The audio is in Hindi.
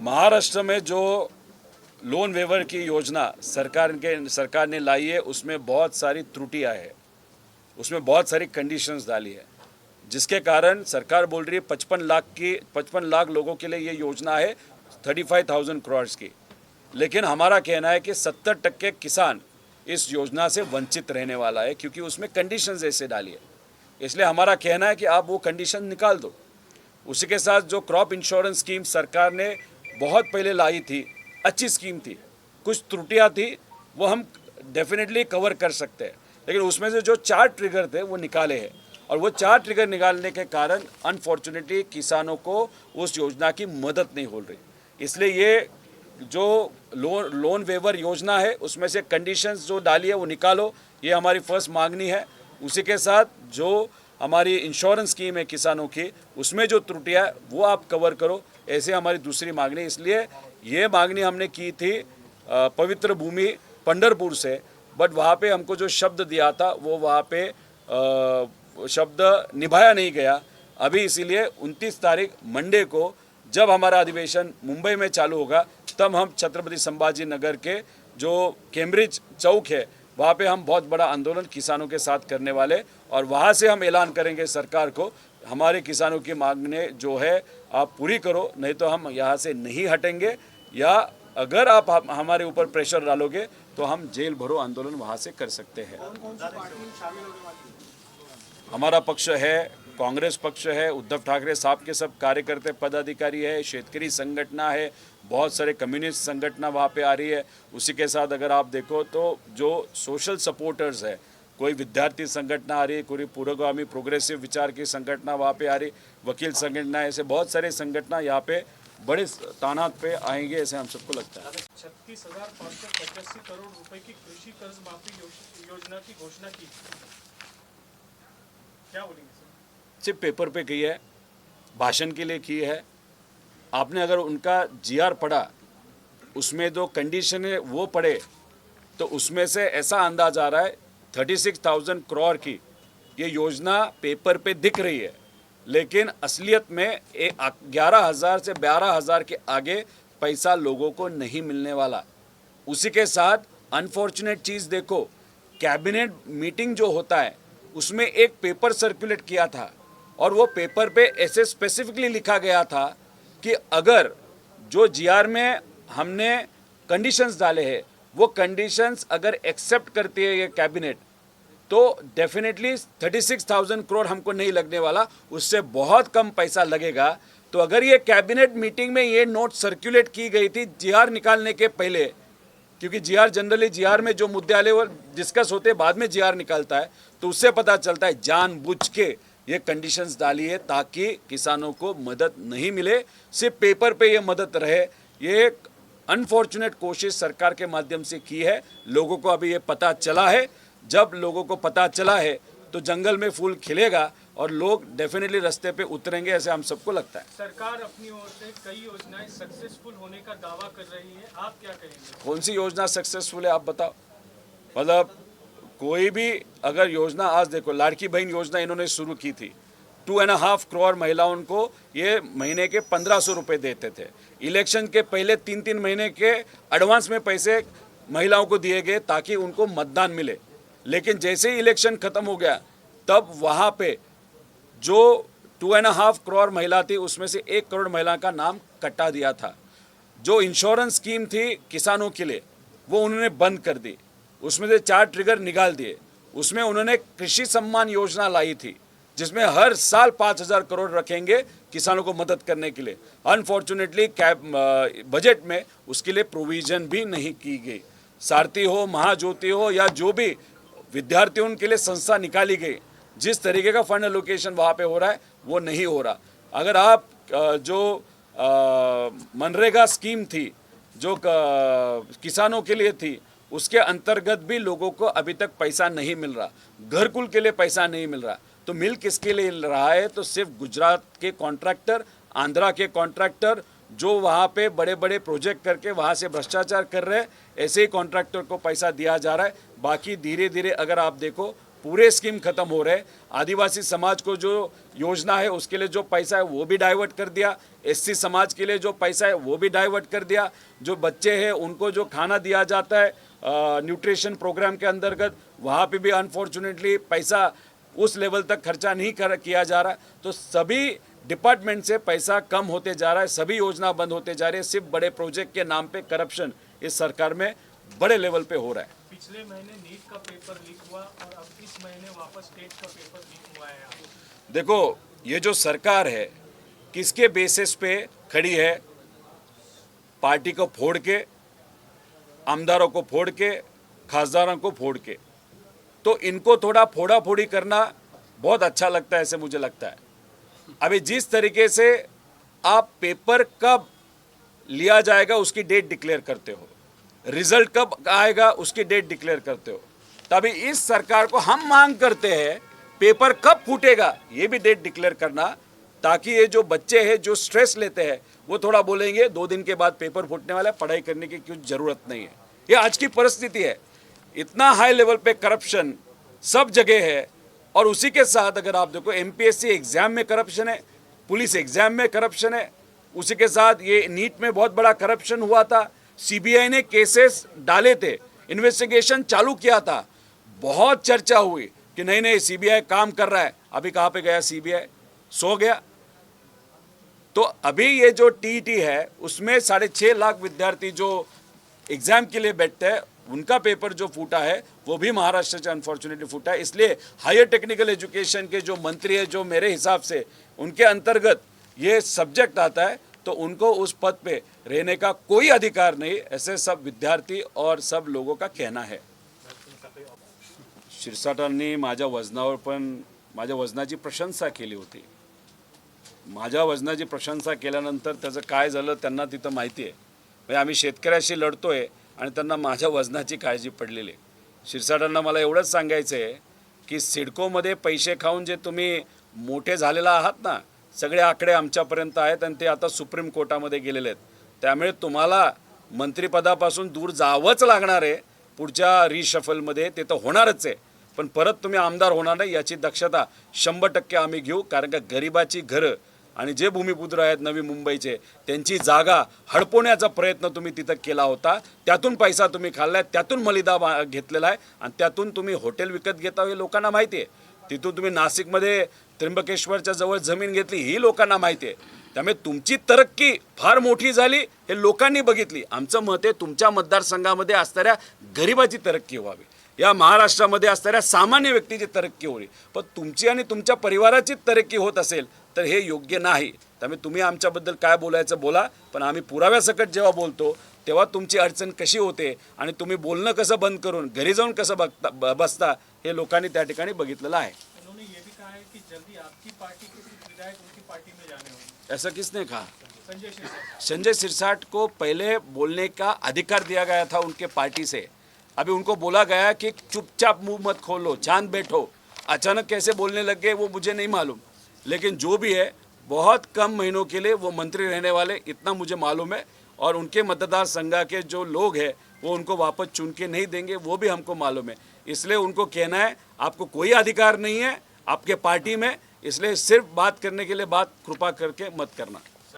महाराष्ट्र में जो लोन वेवर की योजना सरकार ने लाई है, उसमें बहुत सारी त्रुटियां है, उसमें बहुत सारी कंडीशंस डाली है, जिसके कारण सरकार बोल रही है 55 लाख लोगों के लिए ये योजना है 35,000 करोड़ की। लेकिन हमारा कहना है कि 70% किसान इस योजना से वंचित रहने वाला है, क्योंकि उसमें कंडीशंस ऐसे डाली है। इसलिए हमारा कहना है कि आप वो कंडीशन निकाल दो। उसी के साथ जो क्रॉप इंश्योरेंस स्कीम सरकार ने बहुत पहले लाई थी, अच्छी स्कीम थी, कुछ त्रुटियां थी, वो हम डेफिनेटली कवर कर सकते हैं, लेकिन उसमें से जो 4 ट्रिगर थे वो निकाले हैं, और वो 4 ट्रिगर निकालने के कारण अनफॉर्चुनेटली किसानों को उस योजना की मदद नहीं हो रही। इसलिए ये जो लोन वेवर योजना है, उसमें से कंडीशंस जो डाली है वो निकालो, ये हमारी फर्स्ट मांगनी है। उसी के साथ जो हमारी इंश्योरेंस स्कीम है किसानों की, उसमें जो त्रुटियां है वो आप कवर करो, ऐसे हमारी दूसरी मांगनी। इसलिए ये मांगनी हमने की थी पवित्र भूमि पंढरपुर से, बट वहाँ पे हमको जो शब्द दिया था वो वहाँ पे शब्द निभाया नहीं गया। अभी इसीलिए 29 तारीख मंडे को जब हमारा अधिवेशन मुंबई में चालू होगा, तब हम छत्रपति संभाजी नगर के जो कैम्ब्रिज चौक है वहाँ पे हम बहुत बड़ा आंदोलन किसानों के साथ करने वाले, और वहाँ से हम ऐलान करेंगे सरकार को, हमारे किसानों की मांगने जो है आप पूरी करो, नहीं तो हम यहाँ से नहीं हटेंगे, या अगर आप हमारे ऊपर प्रेशर डालोगे तो हम जेल भरो आंदोलन वहाँ से कर सकते हैं। हमारा पक्ष है, कांग्रेस पक्ष है, उद्धव ठाकरे साहब के सब कार्यकर्ता पदाधिकारी है, शेतकरी संगठना है, बहुत सारे कम्युनिस्ट संगठना वहाँ पे आ रही है। उसी के साथ अगर आप देखो तो जो सोशल सपोर्टर्स है, कोई विद्यार्थी संगठना आ रही है, कोई पुरोगामी प्रोग्रेसिव विचार की संगठना वहाँ पे आ रही, वकील संगठना, ऐसे बहुत सारे संगठना यहाँ पे बड़े तादाद पे आएंगे, ऐसे हम सबको लगता है। 36,585 करोड़ रुपए की कृषि कर्ज माफी योजना की घोषणा की, क्या बोलेंगे सर? सिर्फ पेपर पे की है, भाषण के लिए की है। आपने अगर उनका जीआर पढ़ा, उसमें जो कंडीशन है वो पढ़े, तो उसमें से ऐसा अंदाज आ रहा है 36,000 करोड़ की ये योजना पेपर पे दिख रही है, लेकिन असलियत में 11,000 से 12,000 के आगे पैसा लोगों को नहीं मिलने वाला। उसी के साथ अनफॉर्चुनेट चीज़ देखो, कैबिनेट मीटिंग जो होता है उसमें एक पेपर सर्कुलेट किया था, और वो पेपर पे ऐसे स्पेसिफिकली लिखा गया था कि अगर जो जीआर में हमने कंडीशंस डाले हैं वो कंडीशंस अगर एक्सेप्ट करती है ये कैबिनेट, तो डेफिनेटली 36,000 करोड़ हमको नहीं लगने वाला, उससे बहुत कम पैसा लगेगा। तो अगर ये कैबिनेट मीटिंग में ये नोट सर्कुलेट की गई थी जीआर निकालने के पहले, क्योंकि जीआर जनरली जीआर में जो मुद्दे आले वो डिस्कस होते बाद में जीआर निकालता है, तो उससे पता चलता है जानबूझ के ये कंडीशंस डाली है ताकि किसानों को मदद नहीं मिले, सिर्फ पेपर पे ये मदद रहे। ये एक अनफॉर्चुनेट कोशिश सरकार के माध्यम से की है। लोगों को अभी ये पता चला है, जब लोगों को पता चला है तो जंगल में फूल खिलेगा और लोग डेफिनेटली रास्ते पे उतरेंगे, ऐसे हम सबको लगता है। सरकार अपनी ओर से कई योजनाएं सक्सेसफुल होने का दावा कर रही है, आप क्या कहेंगे? कौन सी योजना सक्सेसफुल है आप बताओ? मतलब कोई भी अगर योजना, आज देखो लाड़की बहन योजना इन्होंने शुरू की थी, 2.5 करोड़ महिलाओं को ये महीने के 1,500 रुपये देते थे। इलेक्शन के पहले 3-3 महीने के एडवांस में पैसे महिलाओं को दिए गए ताकि उनको मतदान मिले, लेकिन जैसे ही इलेक्शन खत्म हो गया तब वहाँ पे जो 2.5 करोड़ महिला थी उसमें से 1 करोड़ महिला का नाम कटा दिया था। जो इंश्योरेंस स्कीम थी किसानों के लिए वो उन्होंने बंद कर दी, उसमें से 4 ट्रिगर निकाल दिए। उसमें उन्होंने कृषि सम्मान योजना लाई थी जिसमें हर साल 5,000 करोड़ रखेंगे किसानों को मदद करने के लिए। अनफॉर्चुनेटली बजट में उसके लिए प्रोविज़न भी नहीं की गई। सारथी हो, महाज्योति हो, या जो भी विद्यार्थियों के लिए संस्था निकाली गई, जिस तरीके का फंड एलोकेशन वहाँ पे हो रहा है वो नहीं हो रहा। अगर आप जो मनरेगा स्कीम थी जो किसानों के लिए थी, उसके अंतर्गत भी लोगों को अभी तक पैसा नहीं मिल रहा, घरकुल के लिए पैसा नहीं मिल रहा। तो मिल किसके लिए मिल रहा है? तो सिर्फ गुजरात के कॉन्ट्रैक्टर, आंध्रा के कॉन्ट्रैक्टर जो वहाँ पे बड़े बड़े प्रोजेक्ट करके वहाँ से भ्रष्टाचार कर रहे हैं, ऐसे ही कॉन्ट्रैक्टर को पैसा दिया जा रहा है। बाकी धीरे धीरे अगर आप देखो पूरे स्कीम खत्म हो रहे। आदिवासी समाज को जो योजना है उसके लिए जो पैसा है वो भी डाइवर्ट कर दिया, एससी समाज के लिए जो पैसा है वो भी डाइवर्ट कर दिया। जो बच्चे हैं उनको जो खाना दिया जाता है न्यूट्रिशन प्रोग्राम के अंतर्गत, वहाँ पे भी अनफॉर्चुनेटली पैसा उस लेवल तक खर्चा नहीं किया जा रहा। तो सभी डिपार्टमेंट से पैसा कम होते जा रहा है, सभी योजना बंद होते जा रही है। सिर्फ बड़े प्रोजेक्ट के नाम पे करप्शन इस सरकार में बड़े लेवल पे हो रहा है। पिछले महीने नीट का पेपर लीक हुआ और अब इस महीने वापस टेट का पेपर लीक हुआ है। देखो, ये जो सरकार है किसके बेसिस पे खड़ी है? पार्टी को फोड़ के, आमदारों को फोड़ के, खासदारों को फोड़ के। तो इनको थोड़ा फोड़ा फोड़ी करना बहुत अच्छा लगता है, ऐसे मुझे लगता है। अभी जिस तरीके से आप पेपर कब लिया जाएगा उसकी डेट डिक्लेयर करते हो, रिजल्ट कब आएगा उसकी डेट डिक्लेयर करते हो, तभी इस सरकार को हम मांग करते हैं पेपर कब फूटेगा ये भी डेट डिक्लेयर करना, ताकि ये जो बच्चे हैं जो स्ट्रेस लेते हैं वो थोड़ा बोलेंगे 2 दिन के बाद पेपर फूटने वाला है, पढ़ाई करने की कुछ ज़रूरत नहीं है। ये आज की परिस्थिति है। इतना हाई लेवल पे करप्शन सब जगह है। और उसी के साथ अगर आप देखो एमपीएससी एग्जाम में करप्शन है, पुलिस एग्जाम में करप्शन है, उसी के साथ ये नीट में बहुत बड़ा करप्शन हुआ था। सीबीआई ने केसेस डाले थे, इन्वेस्टिगेशन चालू किया था, बहुत चर्चा हुई कि नहीं नहीं सीबीआई काम कर रहा है। अभी कहाँ पे गया सीबीआई? सो गया। तो अभी ये जो टीईटी है उसमें 6.5 लाख विद्यार्थी जो एग्जाम के लिए बैठते हैं उनका पेपर जो फूटा है वो भी महाराष्ट्र से अनफॉर्चुनेटली फूटा है। इसलिए हायर टेक्निकल एजुकेशन के जो मंत्री है, जो मेरे हिसाब से उनके अंतर्गत ये सब्जेक्ट आता है, तो उनको उस पद पे रहने का कोई अधिकार नहीं, ऐसे सब विद्यार्थी और सब लोगों का कहना है। शिरसाटांनी माझ्या वजनावर पण माझ्या वजनाची प्रशंसा केली होती। माझ्या वजनाची प्रशंसा केल्यानंतर त्याचं काय झालं त्यांना तिथं माहिती आहे। म्हणजे आम्ही शेतकऱ्याशी लढतोय आणि त्यांना माझ्या वजनाची काळजी पडलेली आहे। शिरसाटांना मला एवढंच सांगायचं आहे की सिडकोमध्ये पैसे खाऊन जे तुम्ही मोठे झालेला आहात ना, सगळे आकडे आमच्यापर्यंत आहेत आणि ते आता सुप्रीम कोर्टामध्ये गेलेले आहेत। त्यामुळे तुम्हाला मंत्रिपदापासून दूर जावंच लागणार आहे। पुढच्या रिशफलमध्ये ते तर होणारच आहे, पण परत तुम्ही आमदार होणार नाही याची दक्षता 100% आम्ही घेऊ। कारण का गरिबाची घरं आणि जे भूमिपुत्र आहेत नवी मुंबईचे त्यांची जागा हडपवण्याचा प्रयत्न तुम्ही तिथं केला होता, त्यातून पैसा तुम्ही खाल्लाय, त्यातून मलिदा घेतलेला आहे आणि त्यातून तुम्ही हॉटेल विकत घेता हे लोकांना माहिती आहे। तिथून तुम्ही नाशिकमध्ये त्र्यंबकेश्वरच्या जवळ जमीन घेतली ही लोकांना माहिती आहे। त्यामुळे तुमची तरक्की फार मोठी झाली हे लोकांनी बघितली। आमचं मत आहे तुमच्या मतदारसंघामध्ये असणाऱ्या गरिबाची तरक्की व्हावी, या महाराष्ट्रामध्ये असणाऱ्या सामान्य व्यक्तीची तरक्की होईल, पण तुमची आणि तुमच्या परिवाराची तरक्की होत असेल तर हे योग्य नाही। त्यामुळे तुम्ही आमच्याबद्दल काय बोलायचं बोला, पण आम्ही पुराव्यासकट जेव्हा बोलतो तेव्हा तुमची अडचण कशी होते आणि तुम्ही बोलणं कसं बंद करून घरी जाऊन कसं बसता हे लोकांनी त्या ठिकाणी बघितलेलं आहे। उन्होंने ये भी कहा है कि जल्दी आपकी पार्टी के कुछ विधायक उनकी पार्टी में जाने होंगे। ऐसा किसने कहा? संजय सिरसाट। संजय सिरसाट को पहले बोलने का अधिकार दिया गया था उनके पार्टी से। अभी उनको बोला गया कि चुपचाप मुंह मत खोलो, शांत बैठो। अचानक कैसे बोलने लग गए वो मुझे नहीं मालूम, लेकिन जो भी है बहुत कम महीनों के लिए वो मंत्री रहने वाले, इतना मुझे मालूम है। और उनके मतदार संघ के जो लोग हैं वो उनको वापस चुन के नहीं देंगे, वो भी हमको मालूम है। इसलिए उनको कहना है आपको कोई अधिकार नहीं है आपके पार्टी में, इसलिए सिर्फ बात करने के लिए बात कृपा करके मत करना।